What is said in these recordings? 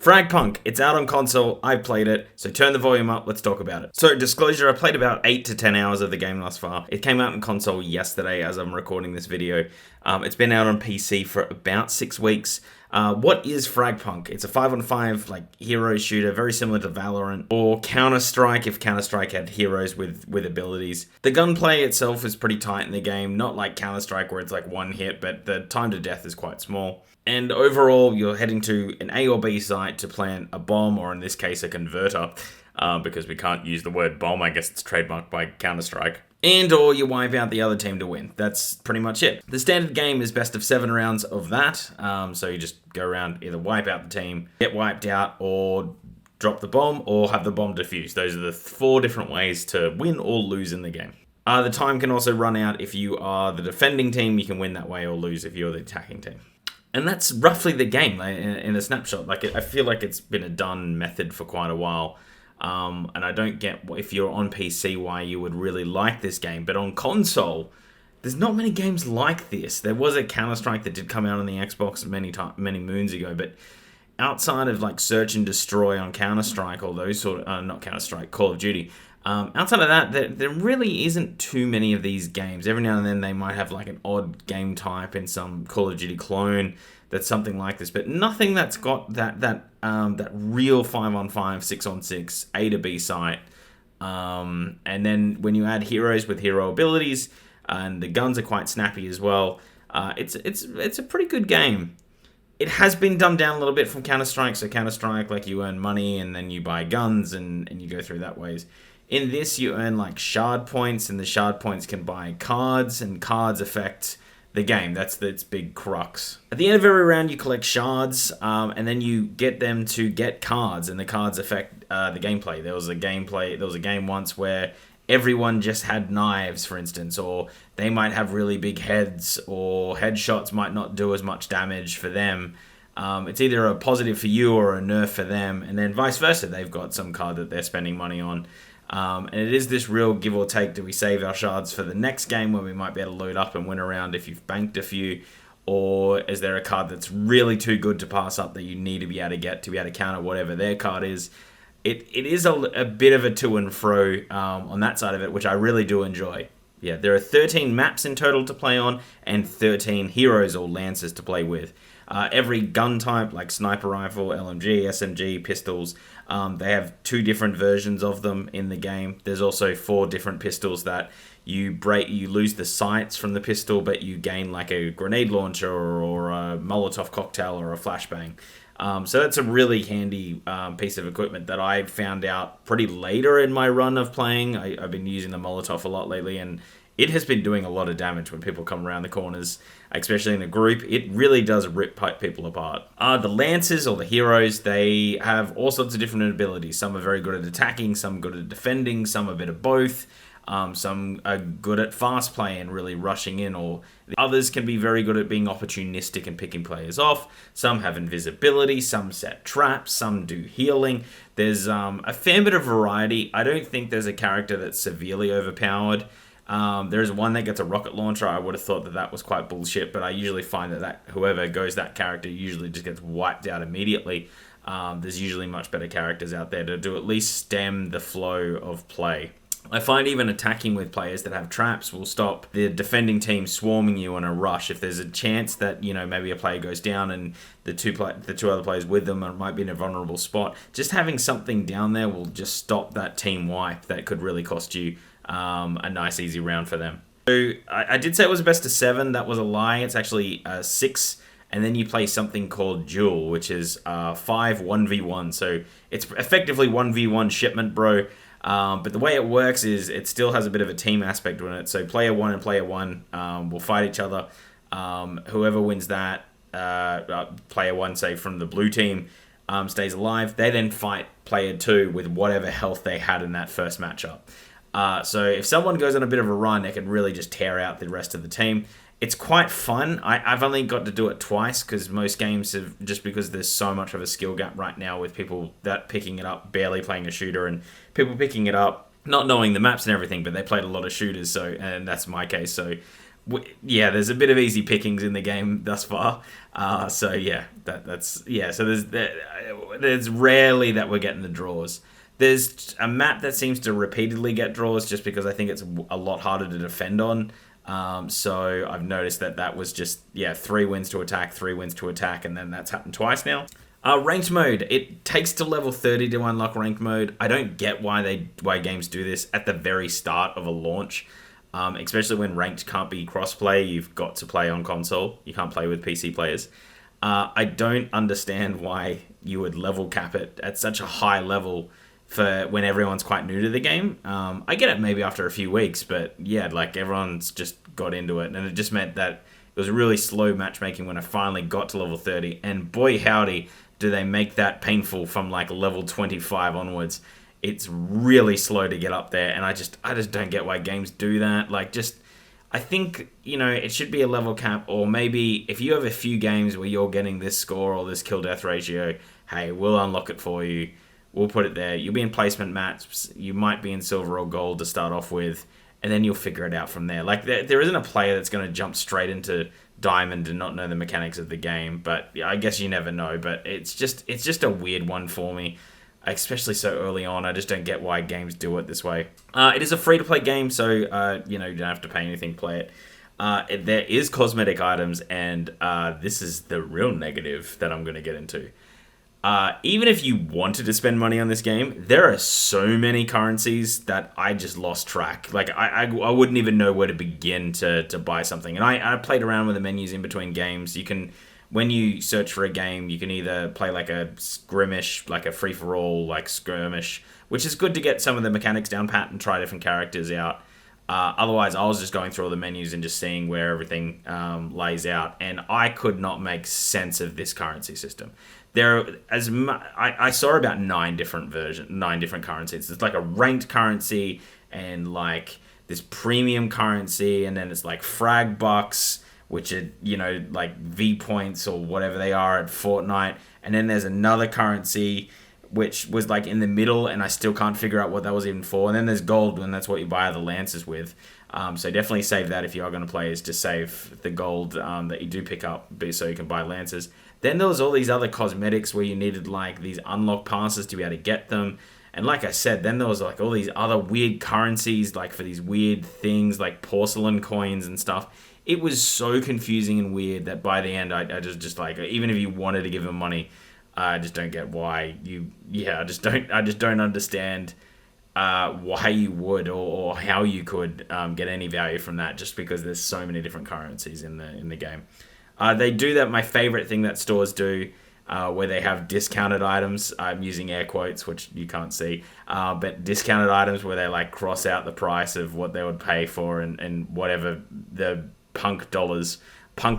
Fragpunk, it's out on console, I've played it, so turn the volume up, let's talk about it. So, disclosure, I played about 8 to 10 hours of the game thus far. It came out on console yesterday as I'm recording this video. It's been out on PC for about 6 weeks. What is Fragpunk? It's a 5-on-5 hero shooter, very similar to Valorant or Counter-Strike if Counter-Strike had heroes with abilities. The gunplay itself is pretty tight in the game, not like Counter-Strike where it's like one hit, but the time to death is quite small. And overall, you're heading to an A or B site to plant a bomb, or in this case, a converter, because we can't use the word bomb. I guess it's trademarked by Counter-Strike. And or you wipe out the other team to win. That's pretty much it. The standard game is best of 7 rounds of that. So you just go around, either wipe out the team, get wiped out, or drop the bomb, or have the bomb defused. Those are the 4 different ways to win or lose in the game. The time can also run out if you are the defending team. You can win that way or lose if you're the attacking team. And that's roughly the game in a snapshot. I feel like it's been a done method for quite a while. And I don't get, if you're on PC, why you would really like this game. But on console, there's not many games like this. There was a Counter-Strike that did come out on the Xbox many moons ago. But outside of Search and Destroy on Counter-Strike, or those sort of, not Counter-Strike, Call of Duty, outside of that, there really isn't too many of these games. Every now and then they might have an odd game type in some Call of Duty clone that's something like this, but nothing that's got that real 5-on-5, 6-on-6 A to B site. And then when you add heroes with hero abilities, and the guns are quite snappy as well, it's a pretty good game. It has been dumbed down a little bit from Counter-Strike. So Counter-Strike, you earn money and then you buy guns and you go through that ways. In this, you earn shard points, and the shard points can buy cards, and cards affect the game. That's its big crux. At the end of every round, you collect shards, and then you get them to get cards, and the cards affect the gameplay. There was a game once where everyone just had knives, for instance, or they might have really big heads, or headshots might not do as much damage for them. It's either a positive for you or a nerf for them, and then vice versa. They've got some card that they're spending money on. And it is this real give or take. Do we save our shards for the next game where we might be able to load up and win a round if you've banked a few? Or is there a card that's really too good to pass up that you need to be able to get to be able to counter whatever their card is? It is a bit of a to and fro on that side of it, which I really do enjoy. Yeah, there are 13 maps in total to play on and 13 heroes or lancers to play with. Every gun type, like sniper rifle, LMG, SMG, pistols, they have 2 different versions of them in the game. There's also 4 different pistols that you lose the sights from the pistol, but you gain a grenade launcher or a Molotov cocktail or a flashbang. So that's a really handy piece of equipment that I found out pretty later in my run of playing. I've been using the Molotov a lot lately, and it has been doing a lot of damage when people come around the corners, especially in a group. It really does rip people apart. The Lancers, or the heroes, they have all sorts of different abilities. Some are very good at attacking, some good at defending, some a bit of both. Some are good at fast play and really rushing in, or the others can be very good at being opportunistic and picking players off. Some have invisibility, some set traps, some do healing. There's a fair bit of variety. I don't think there's a character that's severely overpowered. There's one that gets a rocket launcher. I would have thought that was quite bullshit, but I usually find that whoever goes that character usually just gets wiped out immediately. There's usually much better characters out there to at least stem the flow of play. I find even attacking with players that have traps will stop the defending team swarming you in a rush. If there's a chance that, maybe a player goes down and the two other players with them might be in a vulnerable spot, just having something down there will just stop that team wipe that could really cost you a nice easy round for them. So I did say it was a best of 7. That was a lie. It's actually 6. And then you play something called Duel, which is 5 1v1. So it's effectively 1v1 shipment, bro. But the way it works is it still has a bit of a team aspect in it. So player 1 and player 1 will fight each other. Whoever wins that, player 1, say from the blue team, stays alive. They then fight player 2 with whatever health they had in that first matchup. So if someone goes on a bit of a run, they can really just tear out the rest of the team. It's quite fun. I've only got to do it twice because most games have, just because there's so much of a skill gap right now with people that picking it up, barely playing a shooter, and people picking it up, not knowing the maps and everything, but they played a lot of shooters, and that's my case. So Yeah, there's a bit of easy pickings in the game thus far. So yeah, that's yeah. So there's rarely that we're getting the draws. There's a map that seems to repeatedly get draws just because I think it's a lot harder to defend on. So I've noticed that was just, yeah, 3 wins to attack, 3 wins to attack, and then that's happened twice now. Ranked mode. It takes to level 30 to unlock ranked mode. I don't get why games do this at the very start of a launch. Especially when ranked can't be crossplay, you've got to play on console. You can't play with PC players. I don't understand why you would level cap it at such a high level for when everyone's quite new to the game. I get it maybe after a few weeks, but yeah, like everyone's just got into it, and it just meant that it was really slow matchmaking when I finally got to level 30, and boy howdy, do they make that painful from like level 25 onwards. It's really slow to get up there, and I just don't get why games do that. Like, just, I think, it should be a level cap, or maybe if you have a few games where you're getting this score or this kill death ratio, hey, we'll unlock it for you. We'll put it there. You'll be in placement maps. You might be in silver or gold to start off with, and then you'll figure it out from there. Like, there isn't a player that's going to jump straight into diamond and not know the mechanics of the game, but I guess you never know. But it's just a weird one for me, especially so early on. I just don't get why games do it this way. It is a free-to-play game, so you don't have to pay anything to play it. There is cosmetic items, and this is the real negative that I'm going to get into. Even if you wanted to spend money on this game, there are so many currencies that I just lost track. Like, I wouldn't even know where to begin to buy something. And I played around with the menus in between games. You can, when you search for a game, you can either play like a skirmish, like a free-for-all, like skirmish, which is good to get some of the mechanics down pat and try different characters out. Otherwise, I was just going through all the menus and just seeing where everything lays out, and I could not make sense of this currency system. I saw about 9 different currencies. It's like a ranked currency, and like this premium currency, and then it's like Fragbucks, which are, like V points or whatever they are at Fortnite, and then there's another currency which was like in the middle, and I still can't figure out what that was even for. And then there's gold, and that's what you buy the lances with. So definitely save that if you are going to play, is to save the gold that you do pick up so you can buy lances. Then there was all these other cosmetics where you needed like these unlock passes to be able to get them. And like I said, then there was like all these other weird currencies, like for these weird things like porcelain coins and stuff. It was so confusing and weird that by the end, I just like, even if you wanted to give them money, I just don't get why I just don't understand why you would or how you could get any value from that, just because there's so many different currencies in the game. They do that. My favorite thing that stores do, where they have discounted items. I'm using air quotes, which you can't see, but discounted items where they like cross out the price of what they would pay for and whatever the punk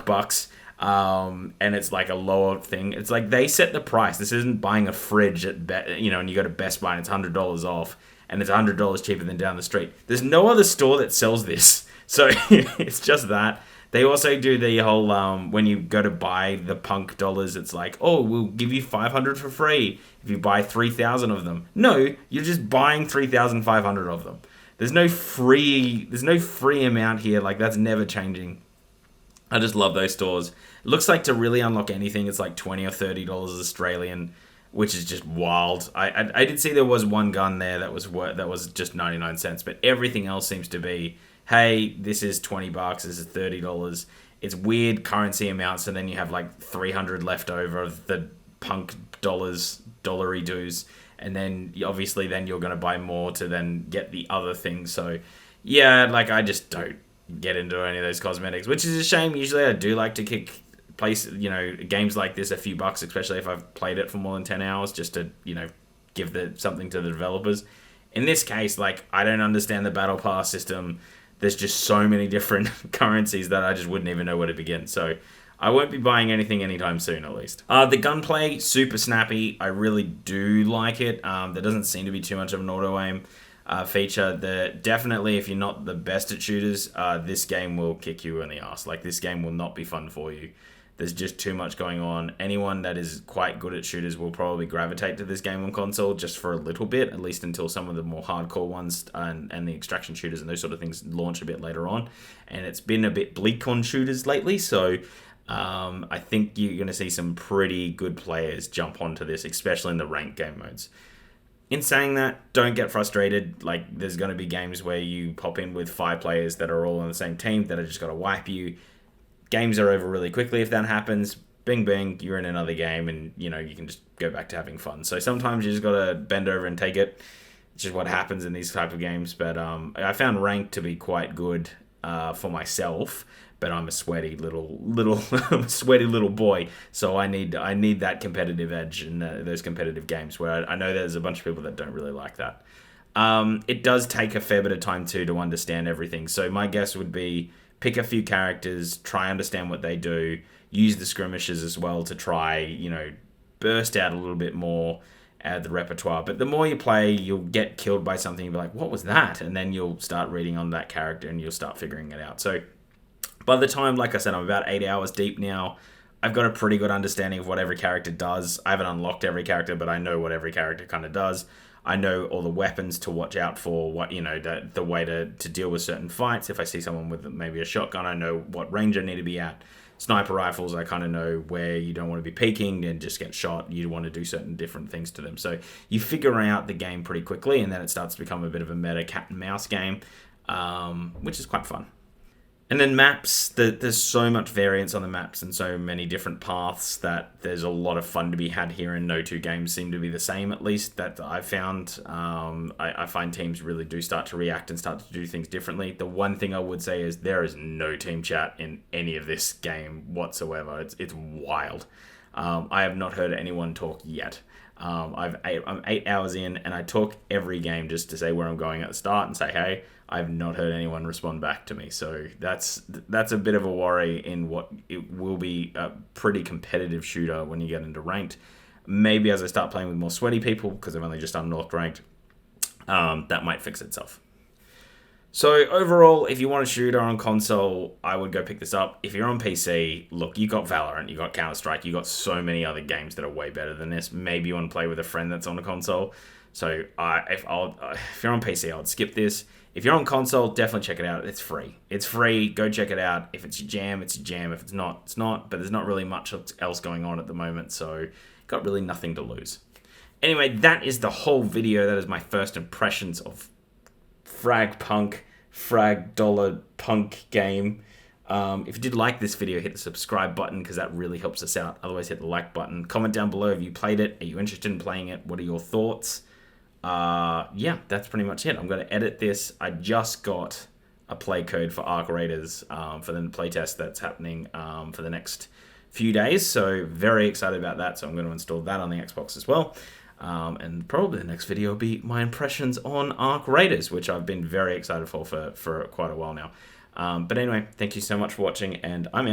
bucks. And it's like a lower thing. It's like they set the price. This isn't buying a fridge at and you go to Best Buy and it's $100 off, and it's $100 cheaper than down the street. There's no other store that sells this, so it's just that. They also do the whole when you go to buy the punk dollars, it's like, oh, we'll give you 500 for free if you buy 3,000 of them. No, you're just buying 3,500 of them. There's no free amount here. Like, that's never changing. I just love those stores. It looks like to really unlock anything, it's like $20 or $30 Australian, which is just wild. I did see there was one gun there that was just 99 cents, but everything else seems to be, hey, this is $20, this is $30. It's weird currency amounts, and then you have like 300 left over of the punk dollary dues, and then obviously then you're going to buy more to then get the other things. So yeah, like I just don't get into any of those cosmetics, which is a shame. Usually I do like to games like this a few bucks, especially if I've played it for more than 10 hours, just to, give something to the developers. In this case, like, I don't understand the battle pass system. There's just so many different currencies that I just wouldn't even know where to begin. So I won't be buying anything anytime soon, at least. The gunplay, super snappy. I really do like it. There doesn't seem to be too much of an auto-aim feature. Definitely, if you're not the best at shooters, this game will kick you in the ass. Like, this game will not be fun for you. There's just too much going on. Anyone that is quite good at shooters will probably gravitate to this game on console just for a little bit, at least until some of the more hardcore ones and the extraction shooters and those sort of things launch a bit later on. And it's been a bit bleak on shooters lately, so I think you're going to see some pretty good players jump onto this, especially in the ranked game modes. In saying that, don't get frustrated. Like, there's going to be games where you pop in with 5 players that are all on the same team that are just going to wipe you. Games are over really quickly if that happens. Bing, bing, you're in another game, and, you can just go back to having fun. So sometimes you just got to bend over and take it. It's just what happens in these type of games. But I found ranked to be quite good for myself. But I'm a sweaty sweaty little boy, so I need that competitive edge in those competitive games where I know there's a bunch of people that don't really like that. It does take a fair bit of time to understand everything. So my guess would be pick a few characters, try understand what they do, use the skirmishes as well to try burst out a little bit more out of the repertoire. But the more you play, you'll get killed by something. You'll be like, what was that? And then you'll start reading on that character and you'll start figuring it out. So by the time, like I said, I'm about 8 hours deep now, I've got a pretty good understanding of what every character does. I haven't unlocked every character, but I know what every character kind of does. I know all the weapons to watch out for, what the way to deal with certain fights. If I see someone with maybe a shotgun, I know what range I need to be at. Sniper rifles, I kind of know where you don't want to be peeking and just get shot. You want to do certain different things to them. So you figure out the game pretty quickly, and then it starts to become a bit of a meta cat and mouse game, which is quite fun. And then maps, there's so much variance on the maps and so many different paths that there's a lot of fun to be had here, and no two games seem to be the same, at least that I've found. I find teams really do start to react and start to do things differently. The one thing I would say is there is no team chat in any of this game whatsoever. It's wild. I have not heard anyone talk yet. I'm 8 hours in, and I talk every game just to say where I'm going at the start and say, hey, I've not heard anyone respond back to me. So that's a bit of a worry in what it will be a pretty competitive shooter when you get into ranked. Maybe as I start playing with more sweaty people, because I've only just unlocked ranked, that might fix itself. So overall, if you want a shooter on console, I would go pick this up. If you're on PC, look, you got Valorant, you got Counter-Strike, you got so many other games that are way better than this. Maybe you want to play with a friend that's on a console. So if you're on PC, I'd skip this. If you're on console, definitely check it out. It's free. It's free. Go check it out. If it's your jam, it's your jam. If it's not, it's not. But there's not really much else going on at the moment, so got really nothing to lose. Anyway, that is the whole video. That is my first impressions of Fragpunk, Punk game. If you did like this video, hit the subscribe button because that really helps us out. Otherwise, hit the like button. Comment down below if you played it. Are you interested in playing it? What are your thoughts? Yeah, that's pretty much it. I'm going to edit this. I just got a play code for Arc Raiders for the playtest that's happening for the next few days. So very excited about that. So I'm going to install that on the Xbox as well. And probably the next video will be my impressions on Arc Raiders, which I've been very excited for quite a while now. But anyway, thank you so much for watching, and I'm out.